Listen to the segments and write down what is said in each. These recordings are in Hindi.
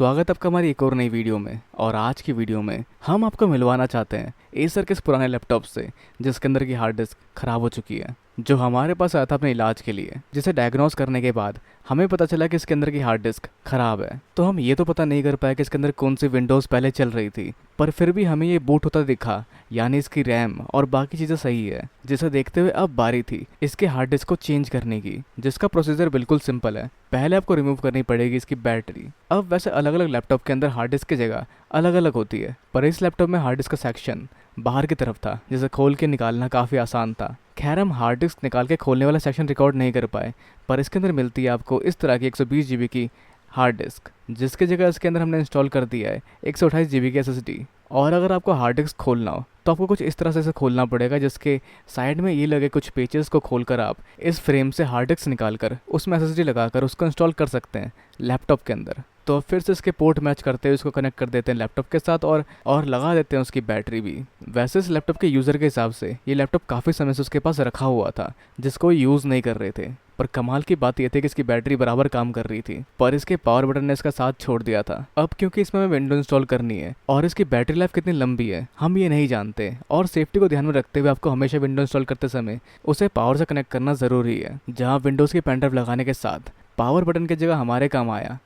स्वागत है आपका हमारी एक और नई वीडियो में। और आज की वीडियो में हम आपको मिलवाना चाहते हैं एसर के इस पुराने लैपटॉप से जिसके अंदर की हार्ड डिस्क खराब हो चुकी है, जो हमारे पास आया था अपने इलाज के लिए। जिसे डायग्नोस करने के बाद हमें पता चला कि इसके अंदर की हार्ड डिस्क खराब है। तो हम ये तो पता नहीं कर पाए कि इसके अंदर कौन सी विंडोज़ पहले चल रही थी, पर फिर भी हमें ये बूट होता दिखा, यानी इसकी रैम और बाकी चीज़ें सही है। जिसे देखते हुए अब बारी थी इसके हार्ड डिस्क को चेंज करने की, जिसका प्रोसीजर बिल्कुल सिंपल है। पहले आपको रिमूव करनी पड़ेगी इसकी बैटरी। अब वैसे अलग अलग लैपटॉप के अंदर हार्ड डिस्क की जगह अलग अलग होती है, पर इस लैपटॉप में हार्ड डिस्क का सेक्शन बाहर की तरफ था, जिसे खोल के निकालना काफ़ी आसान था। खैर, हम हार्ड डिस्क निकाल के खोलने वाला सेक्शन रिकॉर्ड नहीं कर पाए, पर इसके अंदर मिलती है आपको इस तरह की 120 GB की हार्ड डिस्क, जिसकी जगह इसके अंदर हमने इंस्टॉल कर दिया है 128 GB की SSD। और अगर आपको हार्ड डिस्क खोलना हो तो आपको कुछ इस तरह से इसे खोलना पड़ेगा, जिसके साइड में ये लगे कुछ पेचेस को खोलकर आप इस फ्रेम से हार्ड डिस्क निकाल कर उसमें SSD लगाकर उसको इंस्टॉल कर सकते हैं लैपटॉप के अंदर। तो फिर से इसके पोर्ट मैच करते हुए इसको कनेक्ट कर देते हैं लैपटॉप के साथ और लगा देते हैं उसकी बैटरी भी। वैसे इस लैपटॉप के यूज़र के हिसाब से ये लैपटॉप काफ़ी समय से उसके पास रखा हुआ था, जिसको यूज़ नहीं कर रहे थे। पर कमाल की बात यह थी कि इसकी बैटरी बराबर काम कर रही थी, पर इसके पावर बटन ने इसका साथ छोड़ दिया था। अब क्योंकि इसमें हमें विंडो इंस्टॉल करनी है और इसकी बैटरी लाइफ कितनी लंबी है हम ये नहीं जानते, और सेफ्टी को ध्यान में रखते हुए आपको हमेशा विंडो इंस्टॉल करते समय उसे पावर से कनेक्ट करना ज़रूरी है। जहाँ विंडोज़ की पेन ड्राइव लगाने के साथ पावर बटन की जगह हमारे काम आया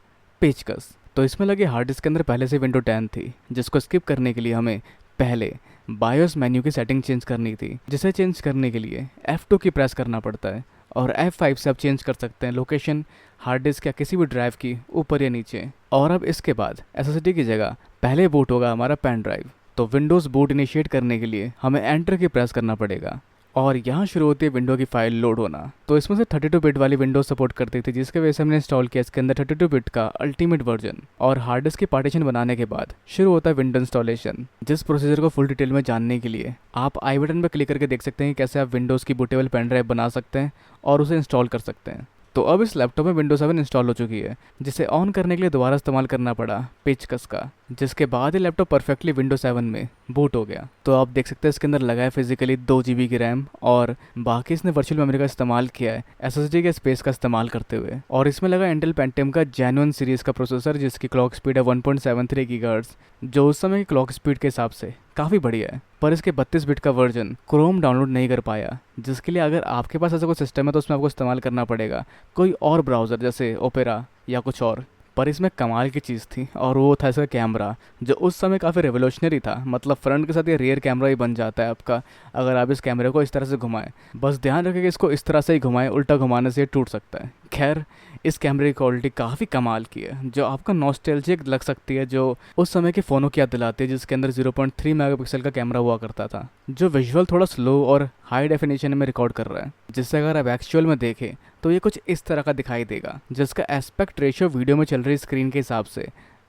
पेचकस। तो इसमें लगे हार्ड डिस्क के अंदर पहले से विंडो 10 थी, जिसको स्किप करने के लिए हमें पहले बायोस मेन्यू की सेटिंग चेंज करनी थी, जिसे चेंज करने के लिए F2 की प्रेस करना पड़ता है, और F5 से आप चेंज कर सकते हैं लोकेशन हार्ड डिस्क या किसी भी ड्राइव की ऊपर या नीचे। और अब इसके बाद SSD की जगह पहले बूट होगा हमारा पेन ड्राइव। तो विंडोज़ बूट इनिशिएट करने के लिए हमें एंटर की प्रेस करना पड़ेगा, और यहाँ शुरू होती है विंडो की फाइल लोड होना। तो इसमें से 32 बिट वाली विंडोज सपोर्ट करती थी, जिसके वजह से हमने इंस्टॉल किया इसके अंदर 32 बिट का अल्टीमेट वर्जन। और हार्ड डिस्क की पार्टीशन बनाने के बाद शुरू होता है विंडो इंस्टॉलेशन, जिस प्रोसीजर को फुल डिटेल में जानने के लिए आप आई बटन पर क्लिक करके देख सकते हैं कि कैसे आप विंडोज़ की बूटेबल पेन ड्राइव बना सकते हैं और उसे इंस्टॉल कर सकते हैं। तो अब इस लैपटॉप में विंडोज 7 इंस्टॉल हो चुकी है, जिसे ऑन करने के लिए दोबारा इस्तेमाल करना पड़ा पेचकस का, जिसके बाद ये लैपटॉप परफेक्टली विंडोज 7 में बूट हो गया। तो आप देख सकते हैं इसके अंदर लगा है फिजिकली 2 GB की रैम, और बाकी इसने वर्चुअल मेमोरी का इस्तेमाल किया है SSD के स्पेस का इस्तेमाल करते हुए। और इसमें लगा इंटेल पेंटियम का जेन्युइन सीरीज का प्रोसेसर, जिसकी क्लॉक स्पीड है 1.73 GHz, जो उस समय की क्लॉक स्पीड के हिसाब से काफ़ी बढ़िया है। पर इसके 32 बिट का वर्जन क्रोम डाउनलोड नहीं कर पाया, जिसके लिए अगर आपके पास ऐसा कोई सिस्टम है तो उसमें आपको इस्तेमाल करना पड़ेगा कोई और ब्राउज़र जैसे ओपेरा या कुछ और। पर इसमें कमाल की चीज़ थी, और वो था इसका कैमरा, जो उस समय काफ़ी रेवोल्यूशनरी था। मतलब फ्रंट के साथ ये रियर कैमरा ही बन जाता है आपका अगर आप इस कैमरे को इस तरह से घुमाएं। बस ध्यान रखें कि इसको इस तरह से ही घुमाएं, उल्टा घुमाने से ये टूट सकता है। खैर, इस कैमरे की क्वालिटी काफ़ी कमाल की है, जो आपको नॉस्टैल्जिक लग सकती है, जो उस समय के फ़ोनों की याद दिलाती है, जिसके अंदर 0.3 मेगापिक्सल का कैमरा हुआ करता था, जो विजुअल थोड़ा स्लो और हाई डेफिनेशन में रिकॉर्ड कर रहा है। जिससे अगर आप एक्चुअल में देखें तो ये कुछ इस तरह का दिखाई देगा, जिसका एस्पेक्ट रेशियो वीडियो में चल रही स्क्रीन के हिसाब से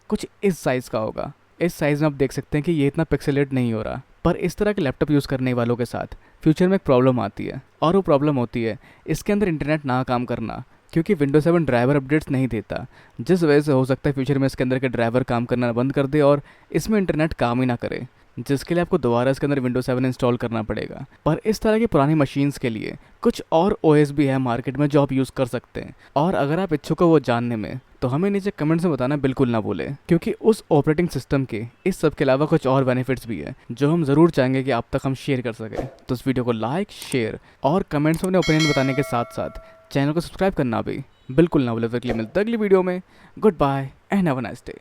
कुछ इस साइज़ का होगा। इस साइज़ में आप देख सकते हैं कि ये इतना पिक्सेलेट नहीं हो रहा। पर इस तरह के लैपटॉप यूज़ करने वालों के साथ फ्यूचर में एक प्रॉब्लम आती है, और वो प्रॉब्लम होती है इसके अंदर इंटरनेट ना काम करना, क्योंकि विंडोज 7 ड्राइवर अपडेट्स नहीं देता, जिस वजह से हो सकता है फ्यूचर में इसके अंदर के ड्राइवर काम करना बंद कर दे और इसमें इंटरनेट काम ही ना करे, जिसके लिए आपको दोबारा इसके अंदर विंडोज 7 इंस्टॉल करना पड़ेगा। पर इस तरह की पुरानी मशीन्स के लिए कुछ और OS भी है मार्केट में जो आप यूज़ कर सकते हैं, और अगर आप इच्छुक हो वो जानने में तो हमें नीचे कमेंट्स में बताना बिल्कुल ना भूलें, क्योंकि उस ऑपरेटिंग सिस्टम के इस सब के अलावा कुछ और बेनिफिट्स भी हैं जो हम ज़रूर चाहेंगे कि आप तक हम शेयर कर सकें। तो इस वीडियो को लाइक, शेयर और कमेंट्स में अपने ओपिनियन बताने के साथ साथ चैनल को सब्सक्राइब करना भी बिल्कुल ना भूलें। तो अगली मिलते अगली वीडियो में। Good bye and have a nice day.